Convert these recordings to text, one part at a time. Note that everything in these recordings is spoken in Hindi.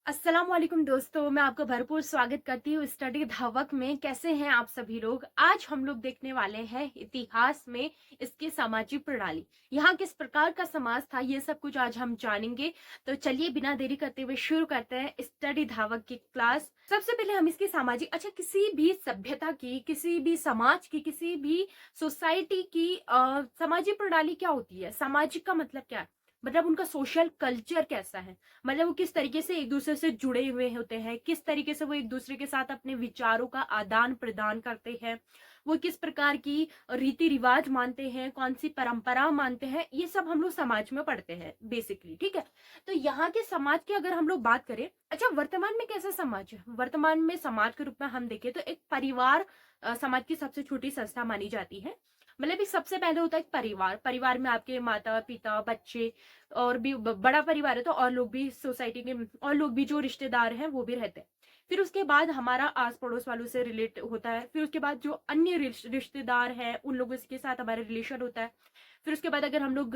अस्सलाम वालेकुम दोस्तों, मैं आपका भरपूर स्वागत करती हूँ स्टडी धावक में। कैसे हैं आप सभी लोग? आज हम लोग देखने वाले हैं इतिहास में इसकी सामाजिक प्रणाली, यहाँ किस प्रकार का समाज था, ये सब कुछ आज हम जानेंगे। तो चलिए बिना देरी करते हुए शुरू करते हैं स्टडी धावक की क्लास। सबसे पहले हम इसकी सामाजिक किसी भी सभ्यता की, किसी भी समाज की, किसी भी सोसाइटी की सामाजिक प्रणाली क्या होती है? सामाजिक का मतलब क्या है? मतलब उनका सोशल कल्चर कैसा है, मतलब वो किस तरीके से एक दूसरे से जुड़े हुए होते हैं, किस तरीके से वो एक दूसरे के साथ अपने विचारों का आदान प्रदान करते हैं, वो किस प्रकार की रीति रिवाज मानते हैं, कौन सी परंपरा मानते हैं, ये सब हम लोग समाज में पढ़ते हैं बेसिकली। ठीक है, तो यहाँ के समाज की अगर हम लोग बात करें, वर्तमान में कैसा समाज है? वर्तमान में समाज के रूप में हम देखें तो एक परिवार समाज की सबसे छोटी संस्था मानी जाती है। मतलब एक सबसे पहले होता है एक परिवार। परिवार में आपके माता पिता बच्चे, और भी बड़ा परिवार है तो और लोग भी, सोसाइटी के और लोग भी जो रिश्तेदार हैं वो भी रहते हैं। फिर उसके बाद हमारा आस पड़ोस वालों से रिलेट होता है। फिर उसके बाद जो अन्य रिश्तेदार हैं उन लोगों के साथ हमारा रिलेशन होता है। फिर उसके बाद अगर हम लोग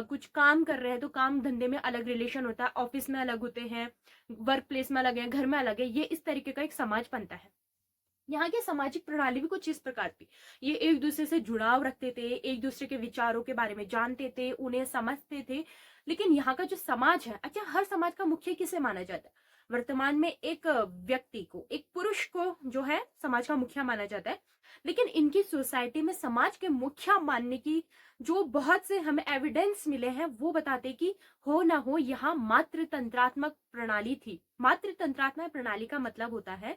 कुछ काम कर रहे हैं तो काम धंधे में अलग रिलेशन होता है, ऑफिस में अलग होते हैं, वर्क प्लेस में अलग है, घर में अलग है। ये इस तरीके का एक समाज बनता है। यहाँ की सामाजिक प्रणाली भी कुछ इस प्रकार थी। ये एक दूसरे से जुड़ाव रखते थे, एक दूसरे के विचारों के बारे में जानते थे, उन्हें समझते थे। लेकिन यहाँ का जो समाज है, हर समाज का मुखिया किसे माना जाता है? वर्तमान में एक व्यक्ति को, एक पुरुष को जो है समाज का मुखिया माना जाता है। लेकिन इनकी सोसाइटी में समाज के मुखिया मानने की जो बहुत से हमें एविडेंस मिले हैं वो बताते कि हो ना हो यहाँ मातृ तंत्रात्मक प्रणाली थी। मातृ तंत्रात्मक प्रणाली का मतलब होता है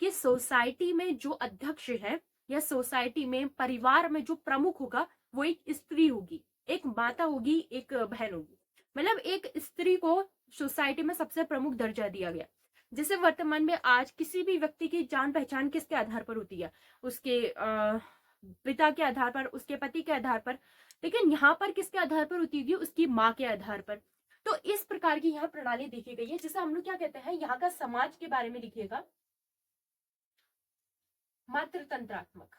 कि सोसाइटी में जो अध्यक्ष है या सोसाइटी में परिवार में जो प्रमुख होगा वो एक स्त्री होगी, एक माता होगी, एक बहन होगी। मतलब एक स्त्री को सोसाइटी में सबसे प्रमुख दर्जा दिया गया। जैसे वर्तमान में आज किसी भी व्यक्ति की जान पहचान किसके आधार पर होती है? उसके पिता के आधार पर, उसके पति के आधार पर। लेकिन यहाँ पर किसके आधार पर होती है? उसकी माँ के आधार पर। तो इस प्रकार की यहाँ प्रणाली देखी गई है, जिसे हम लोग क्या कहते हैं, यहाँ का समाज के बारे में लिखिएगा मातृतंत्रात्मक।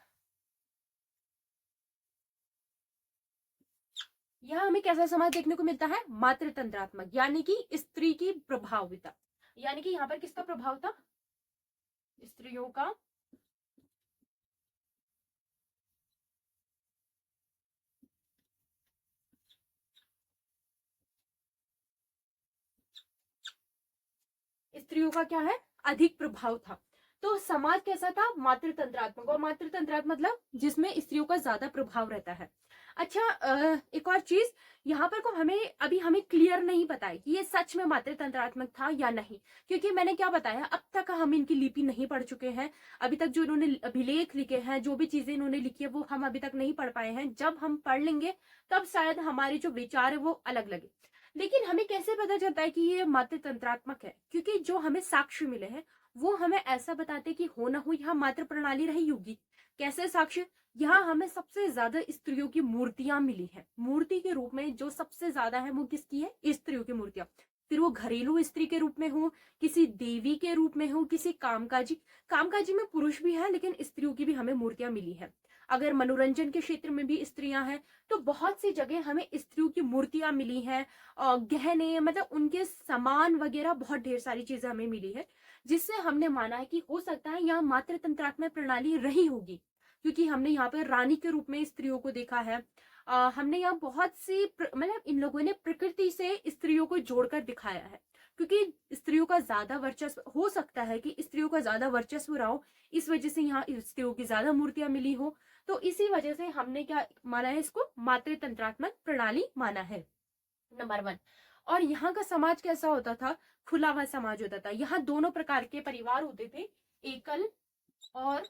यहाँ हमें कैसा समाज देखने को मिलता है? मातृतंत्रात्मक, यानी कि स्त्री की प्रभाविता। यानी कि यहाँ पर किसका प्रभाव था? स्त्रियों का स्त्रियों का क्या है? अधिक प्रभाव था। तो समाज कैसा था? मातृतंत्रात्मक। और मातृतंत्रात्मक मतलब जिसमें स्त्रियों का ज्यादा प्रभाव रहता है। एक और चीज यहाँ पर को हमें क्लियर नहीं पता है कि ये सच में मातृतंत्रात्मक था या नहीं, क्योंकि मैंने क्या बताया, अब तक हम इनकी लिपि नहीं पढ़ चुके हैं। अभी तक जो इन्होंने अभिलेख लिखे हैं, जो भी चीजें इन्होंने लिखी है वो हम अभी तक नहीं पढ़ पाए हैं। जब हम पढ़ लेंगे तब शायद हमारे जो विचार है वो अलग लगे। लेकिन हमें कैसे पता चलता है कि ये मातृतंत्रात्मक है? क्योंकि जो हमें साक्ष्य मिले हैं वो हमें ऐसा बताते कि हो ना हो यहाँ मातृ प्रणाली रही होगी। कैसे साक्ष्य? यहाँ हमें सबसे ज्यादा स्त्रियों की मूर्तियां मिली हैं। मूर्ति के रूप में जो सबसे ज्यादा है वो किसकी है? स्त्रियों की मूर्तियां। फिर वो घरेलू स्त्री के रूप में हो, किसी देवी के रूप में हो, किसी कामकाजी। कामकाजी में पुरुष भी है लेकिन स्त्रियों की भी हमें मूर्तियां मिली है। अगर मनोरंजन के क्षेत्र में भी स्त्रियां हैं तो बहुत सी जगह हमें स्त्रियों की मूर्तियां मिली हैं। गहने, मतलब उनके सामान वगैरह, बहुत ढेर सारी चीजें हमें मिली है, जिससे हमने माना है कि हो सकता है यहाँ मातृतंत्रात्मक प्रणाली रही होगी। क्योंकि हमने यहाँ पर रानी के रूप में स्त्रियों को देखा है। हमने यहाँ बहुत सी मतलब इन लोगों ने प्रकृति से स्त्रियों को जोड़कर दिखाया है। क्योंकि स्त्रियों का ज्यादा वर्चस्व हो सकता है कि स्त्रियों का ज्यादा वर्चस्व रहा हो, इस वजह से यहाँ स्त्रियों की ज्यादा मूर्तियां मिली हो। तो इसी वजह से हमने क्या माना है? इसको मातृतंत्रात्मक प्रणाली माना है, नंबर वन। और यहाँ का समाज कैसा होता था? खुला हुआ समाज होता था। यहाँ दोनों प्रकार के परिवार होते थे, एकल और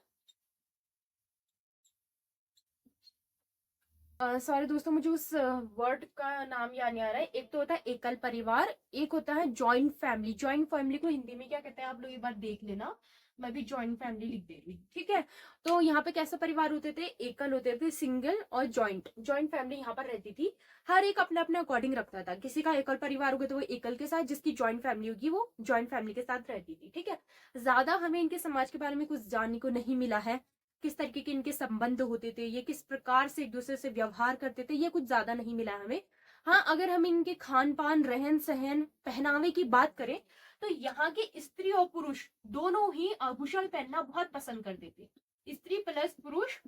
सॉरी दोस्तों, मुझे उस वर्ड का नाम याद नहीं आ रहा है। एक तो होता है एकल परिवार, एक होता है जॉइंट फैमिली। जॉइंट फैमिली को हिंदी में क्या कहते हैं आप लोग एक बार देख लेना, मैं भी जॉइंट फैमिली लिख दे रही हूँ। ठीक है, तो यहाँ पे कैसे परिवार होते थे? एकल होते थे, सिंगल और जॉइंट। जॉइंट फैमिली यहाँ पर रहती थी। हर एक अपने अपने अकॉर्डिंग रखता था। किसी का एकल परिवार होगा तो वो एकल के साथ, जिसकी जॉइंट फैमिली होगी वो जॉइंट फैमिली के साथ रहती थी। ठीक है, ज्यादा हमें इनके समाज के बारे में कुछ जानने को नहीं मिला है। किस तरीके के इनके संबंध होते थे, ये किस प्रकार से एक दूसरे से व्यवहार करते थे, ये कुछ ज्यादा नहीं मिला हमें। हाँ, अगर हम इनके खान पान, रहन सहन, पहनावे की बात करें तो यहाँ के स्त्री और पुरुष दोनों ही आभूषण पहनना बहुत पसंद करते थे। स्त्री प्लस पुरुष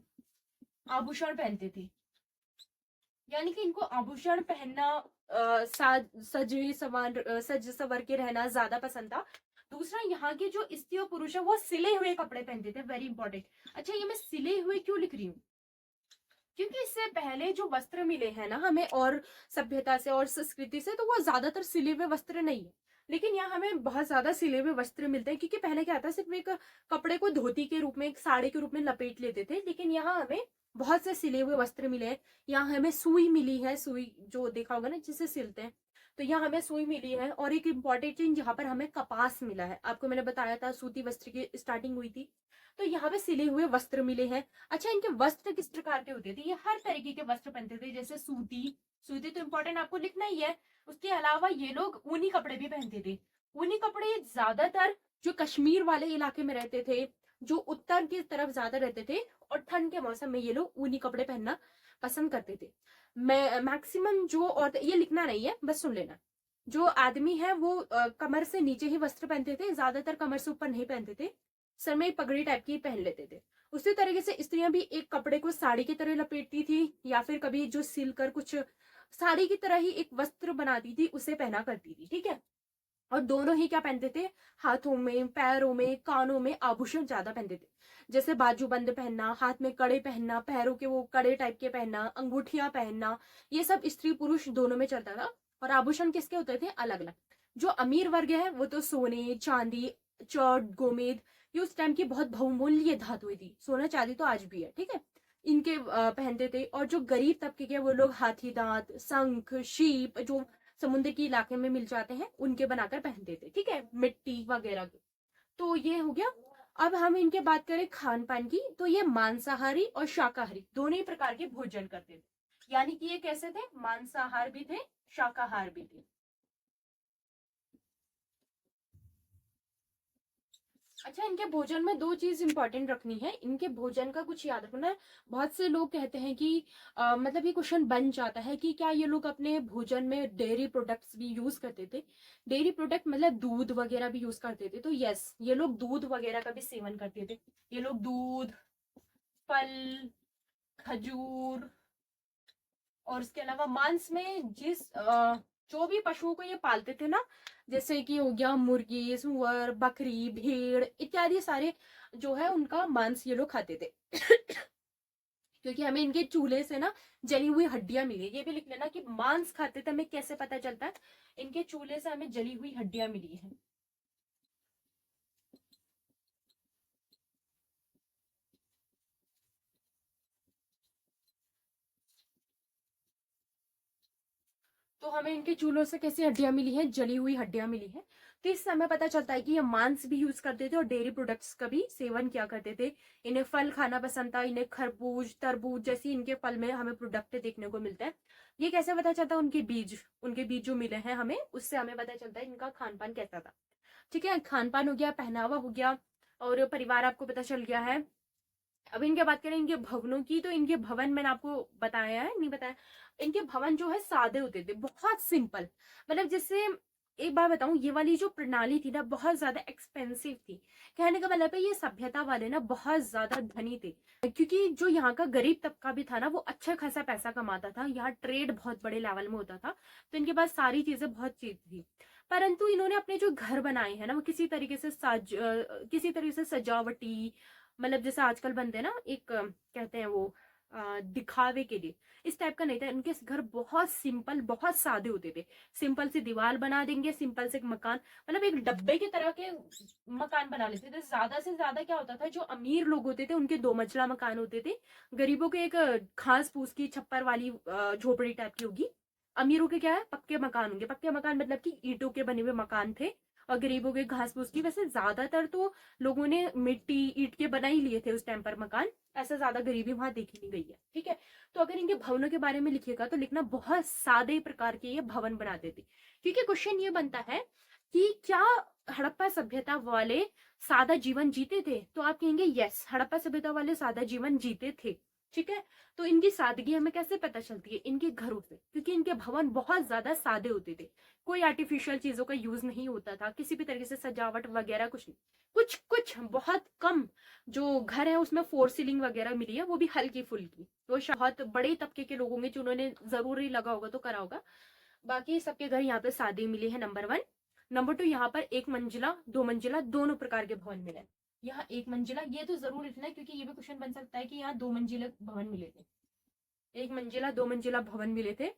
आभूषण पहनते थे, यानी कि इनको आभूषण पहनना, सज सवर के रहना ज्यादा पसंद था। दूसरा, यहाँ के जो स्त्री और पुरुष है वो सिले हुए कपड़े पहनते थे, वेरी इंपॉर्टेंट। अच्छा, ये मैं सिले हुए क्यों लिख रही हूँ, क्योंकि इससे पहले जो वस्त्र मिले हैं ना हमें और सभ्यता से और संस्कृति से, तो वो ज्यादातर सिले हुए वस्त्र नहीं है। लेकिन यहाँ हमें बहुत ज्यादा सिले हुए वस्त्र मिलते हैं, क्योंकि पहले क्या था, सिर्फ एक कपड़े को धोती के रूप में, एक साड़ी के रूप में लपेट लेते थे। लेकिन यहाँ हमें बहुत से सिले हुए वस्त्र मिले हैं। यहाँ हमें सुई मिली है, सुई जो देखा होगा ना जिसे सिलते हैं, तो यहाँ हमें सुई मिली है। और एक इम्पॉर्टेंट चीज, यहाँ पर हमें कपास मिला है। आपको मैंने बताया था सूती वस्त्र की स्टार्टिंग हुई थी, तो यहाँ पे सिले हुए वस्त्र मिले हैं। अच्छा, इनके वस्त्र किस प्रकार के होते थे, ये हर तरीके के वस्त्र पहनते थे, जैसे सूती, सूती तो इंपॉर्टेंट आपको लिखना ही है। उसके अलावा ये लोग ऊनी कपड़े भी पहनते थे। ऊनी कपड़े ज्यादातर जो कश्मीर वाले इलाके में रहते थे, जो उत्तर की तरफ ज्यादा रहते थे, और ठंड के मौसम में ये लोग ऊनी कपड़े पहनना पसंद करते थे। मैक्सिमम जो औरत, ये लिखना नहीं है, बस सुन लेना, जो आदमी है वो कमर से नीचे ही वस्त्र पहनते थे, ज्यादातर कमर से ऊपर नहीं पहनते थे। सर में एक पगड़ी टाइप की पहन लेते थे। उसी तरीके से स्त्रियां भी एक कपड़े को साड़ी की तरह लपेटती थी, या फिर कभी जो सिलकर कुछ साड़ी की तरह ही एक वस्त्र बनाती थी, उसे पहना करती थी, ठीक है। और दोनों ही क्या पहनते थे, हाथों में, पैरों में, कानों में आभूषण ज्यादा पहनते थे, जैसे बाजूबंद पहनना, हाथ में कड़े पहनना, पैरों के वो कड़े टाइप के पहनना, अंगूठियां पहनना, ये सब स्त्री पुरुष दोनों में चलता था। और आभूषण किसके होते थे, अलग अलग। जो अमीर वर्ग है वो तो सोने चांदी, चौट गोमेद, ये उस टाइम की बहुत बहुमूल्य धातुएं थी। सोना चांदी तो आज भी है, ठीक है, इनके पहनते थे। और जो गरीब तबके के वो लोग हाथी दांत, शंख, शीप, जो समुद्र के इलाके में मिल जाते हैं, उनके बनाकर पहनते थे, ठीक है, मिट्टी वगैरह के। तो ये हो गया। अब हम इनके बात करें खान पान की, तो ये मांसाहारी और शाकाहारी दोनों ही प्रकार के भोजन करते थे। यानी कि ये कैसे थे, मांसाहार भी थे, शाकाहार भी थे। अच्छा, इनके भोजन में दो चीज इंपॉर्टेंट रखनी है, इनके भोजन का कुछ याद रखना है। बहुत से लोग कहते हैं कि मतलब ये क्वेश्चन बन जाता है कि क्या ये लोग अपने भोजन में डेयरी प्रोडक्ट्स भी यूज करते थे। डेयरी प्रोडक्ट मतलब दूध वगैरह भी यूज करते थे, तो यस, ये लोग दूध वगैरह का भी सेवन करते थे। ये लोग दूध, फल, खजूर, और इसके अलावा मांस में जो भी पशुओं को ये पालते थे ना, जैसे कि हो गया मुर्गी, सुअर, बकरी, भेड़ इत्यादि सारे जो है उनका मांस ये लोग खाते थे। क्योंकि हमें इनके चूल्हे से ना जली हुई हड्डियां मिली, ये भी लिख लेना कि मांस खाते थे, हमें कैसे पता चलता है, इनके चूल्हे से हमें जली हुई हड्डियां मिली है। तो हमें इनके चूल्हों से कैसी हड्डियां मिली है, जली हुई हड्डियां मिली है। तो इससे हमें पता चलता है कि ये मांस भी यूज करते थे और डेयरी प्रोडक्ट्स का भी सेवन किया करते थे। इन्हें फल खाना पसंद था, इन्हें खरबूज, तरबूज जैसी इनके फल में हमें प्रोडक्ट देखने को मिलता है। ये कैसे पता चलता है, उनके बीज जो मिले हैं हमें, उससे हमें पता चलता है इनका खान पान कैसा था। ठीक है, खान पान हो गया, पहनावा हो गया, और परिवार आपको पता चल गया है। अब इनके बात करें इनके भवनों की, तो इनके भवन मैंने आपको बताया है, नहीं बताया, इनके भवन जो है सादे होते थे, बहुत सिंपल। मतलब जैसे एक बार बताऊं, ये वाली जो प्रणाली थी ना बहुत ज्यादा एक्सपेंसिव थी। कहने का मतलब है ये सभ्यता वाले ना बहुत ज्यादा धनी थे, क्योंकि जो यहाँ का गरीब तबका भी था ना वो अच्छा खासा पैसा कमाता था, यहाँ ट्रेड बहुत बड़े लेवल में होता था, तो इनके पास सारी चीजें बहुत चीज थी। परंतु इन्होंने अपने जो घर बनाए हैं ना वो किसी तरीके से सजावटी, मतलब जैसे आजकल बनते हैं ना, एक कहते हैं वो दिखावे के लिए, इस टाइप का नहीं था। उनके घर बहुत सिंपल, बहुत सादे होते थे। सिंपल सी दीवार बना देंगे, सिंपल से एक मकान, मतलब एक डब्बे की तरह के मकान बना लेते थे। ज्यादा से ज्यादा क्या होता था, जो अमीर लोग होते थे उनके दो मंजिला मकान होते थे, गरीबों के एक घास फूस की छप्पर वाली झोपड़ी टाइप की होगी। अमीरों के क्या है, पक्के मकान होंगे। पक्के मकान मतलब कि ईंटों के बने हुए मकान थे, और गरीबों के घास फूस की। वैसे ज्यादातर तो लोगों ने मिट्टी ईंट के बना ही लिए थे उस टाइम पर मकान, ऐसा ज्यादा गरीबी वहां देखी नहीं गई है, ठीक है। तो अगर इनके भवनों के बारे में लिखिएगा तो लिखना बहुत सादे प्रकार के ये भवन बनाते थे। क्योंकि क्वेश्चन ये बनता है कि क्या हड़प्पा सभ्यता वाले सादा जीवन जीते थे, तो आप कहेंगे यस, हड़प्पा सभ्यता वाले सादा जीवन जीते थे। ठीक है। तो इनकी सादगी हमें कैसे पता चलती है? इनके घरों से, क्योंकि इनके भवन बहुत ज्यादा सादे होते थे, कोई आर्टिफिशियल चीजों का यूज नहीं होता था, किसी भी तरीके से सजावट वगैरह कुछ नहीं। कुछ कुछ बहुत कम जो घर है उसमें फोर सीलिंग वगैरह मिली है, वो भी हल्की फुल्की, वो बहुत बड़े तबके के लोग होंगे जिन्होंने जरूरी लगा होगा तो करा होगा। बाकी सबके घर यहाँ पे सादे मिले हैं, नंबर 1। नंबर 2, यहाँ पर 1 मंजिला 2 मंजिला दोनों प्रकार के भवन मिले। यहाँ 1 मंजिला, ये तो जरूर लिखना है क्योंकि ये भी क्वेश्चन बन सकता है कि यहाँ 2 मंजिले भवन मिले थे। 1 मंजिला 2 मंजिला भवन मिले थे।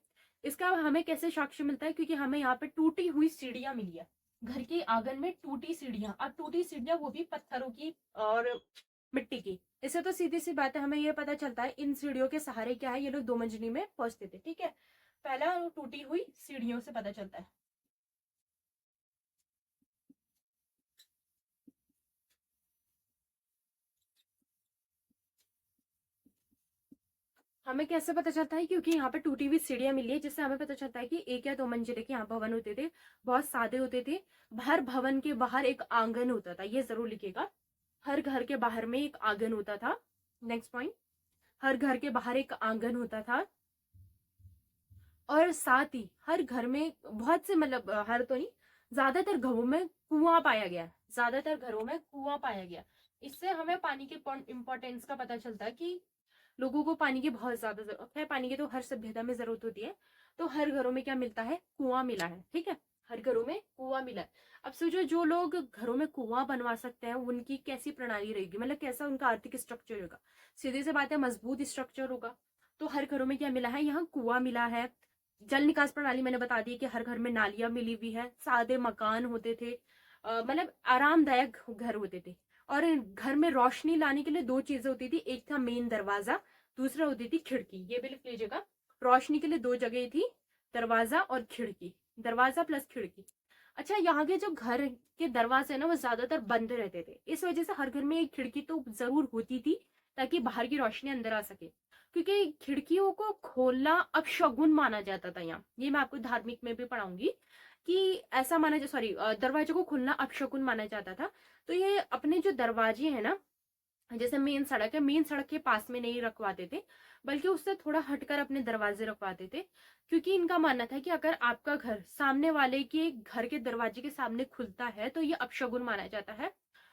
इसका हमें कैसे साक्ष्य मिलता है? क्योंकि हमें यहाँ पे टूटी हुई सीढ़ियां मिली है, घर के आंगन में टूटी सीढ़ियां, और टूटी सीढ़ियां वो भी पत्थरों की और मिट्टी की। इससे तो सीधी सी बात है, हमें ये पता चलता है इन सीढ़ियों के सहारे क्या है, ये लोग 2 मंजिली में पहुंचते थे। ठीक है, पहला टूटी हुई सीढ़ियों से पता चलता है। हमें कैसे पता चलता है? क्योंकि यहाँ पे टूटी हुई सीढ़ियां मिली है, जिससे हमें पता चलता है कि 1 या 2 मंजिले के यहाँ भवन होते थे, बहुत सादे होते थे। हर भवन के बाहर एक आंगन होता था, ये जरूर लिखिएगा, हर घर के बाहर में एक आंगन होता था। नेक्स्ट पॉइंट, हर घर के बाहर एक आंगन होता था, और साथ ही हर घर में बहुत से, मतलब हर तो नहीं, ज्यादातर घरों में कुआं पाया गया, ज्यादातर घरों में कुआं पाया गया। इससे हमें पानी के इंपॉर्टेंस का पता चलता है कि लोगों को पानी की बहुत ज्यादा जरूरत है। पानी की तो हर सभ्यता में जरूरत होती है, तो हर घरों में क्या मिलता है? कुआं मिला है। ठीक है, हर घरों में कुआं मिला है। अब सोचो, जो लोग घरों में कुआं बनवा सकते हैं उनकी कैसी प्रणाली रहेगी, मतलब कैसा उनका आर्थिक स्ट्रक्चर होगा? सीधी सी बात है, मजबूत स्ट्रक्चर होगा। तो हर घरों में क्या मिला है? यहाँ कुआं मिला है। जल निकास प्रणाली मैंने बता दी कि हर घर में नालियां मिली हुई है। सादे मकान होते थे, मतलब आरामदायक घर होते थे। और घर में रोशनी लाने के लिए 2 चीजें होती थी, एक था मेन दरवाजा, दूसरा होती थी खिड़की। ये भी लिख लीजिएगा, रोशनी के लिए 2 जगह थी, दरवाजा और खिड़की, दरवाजा प्लस खिड़की। अच्छा, यहाँ के जो घर के दरवाजे ना वो ज्यादातर बंद रहते थे, इस वजह से हर घर में एक खिड़की तो जरूर होती थी, ताकि बाहर की रोशनी अंदर आ सके। क्योंकि खिड़कियों को खोलना अपशगुन माना जाता था। यहाँ ये मैं आपको धार्मिक में भी पढ़ाऊंगी कि ऐसा माना जा, सॉरी, दरवाजे को खोलना अपशगुन माना जाता था। तो ये अपने जो दरवाजे हैं ना, जैसे मेन सड़क है, मेन सड़क के पास में नहीं रखवाते थे, बल्कि उससे थोड़ा हटकर अपने दरवाजे रखवाते थे। क्योंकि इनका मानना था कि अगर आपका घर सामने वाले के घर के दरवाजे के सामने खुलता है तो ये अपशगुन माना जाता है।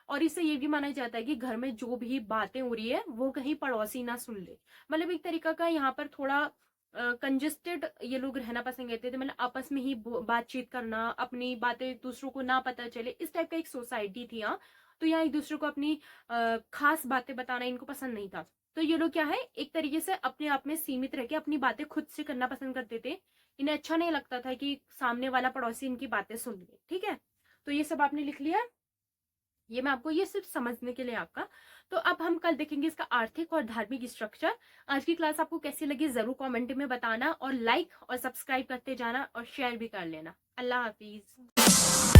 और इससे ये भी माना जाता है कि घर में जो भी बातें हो रही है वो कहीं पड़ोसी ना सुन ले। मतलब एक तरीका का यहाँ पर थोड़ा कंजेस्टेड ये लोग रहना पसंद करते थे, मतलब आपस में ही बातचीत करना, अपनी बातें दूसरों को ना पता चले, इस टाइप का एक सोसाइटी थी यहाँ। तो यहाँ एक दूसरे को अपनी खास बातें बताना इनको पसंद नहीं था। तो ये लोग क्या है, एक तरीके से अपने आप में सीमित रह के अपनी बातें खुद से करना पसंद करते थे। इन्हें अच्छा नहीं लगता था कि सामने वाला पड़ोसी इनकी बातें सुन ले। ठीक है, तो ये सब आपने लिख लिया। ये मैं आपको, ये सिर्फ समझने के लिए आपका। तो अब हम कल देखेंगे इसका आर्थिक और धार्मिक स्ट्रक्चर। आज की क्लास आपको कैसी लगी जरूर कमेंट में बताना, और लाइक और सब्सक्राइब करते जाना और शेयर भी कर लेना। अल्लाह हाफिज।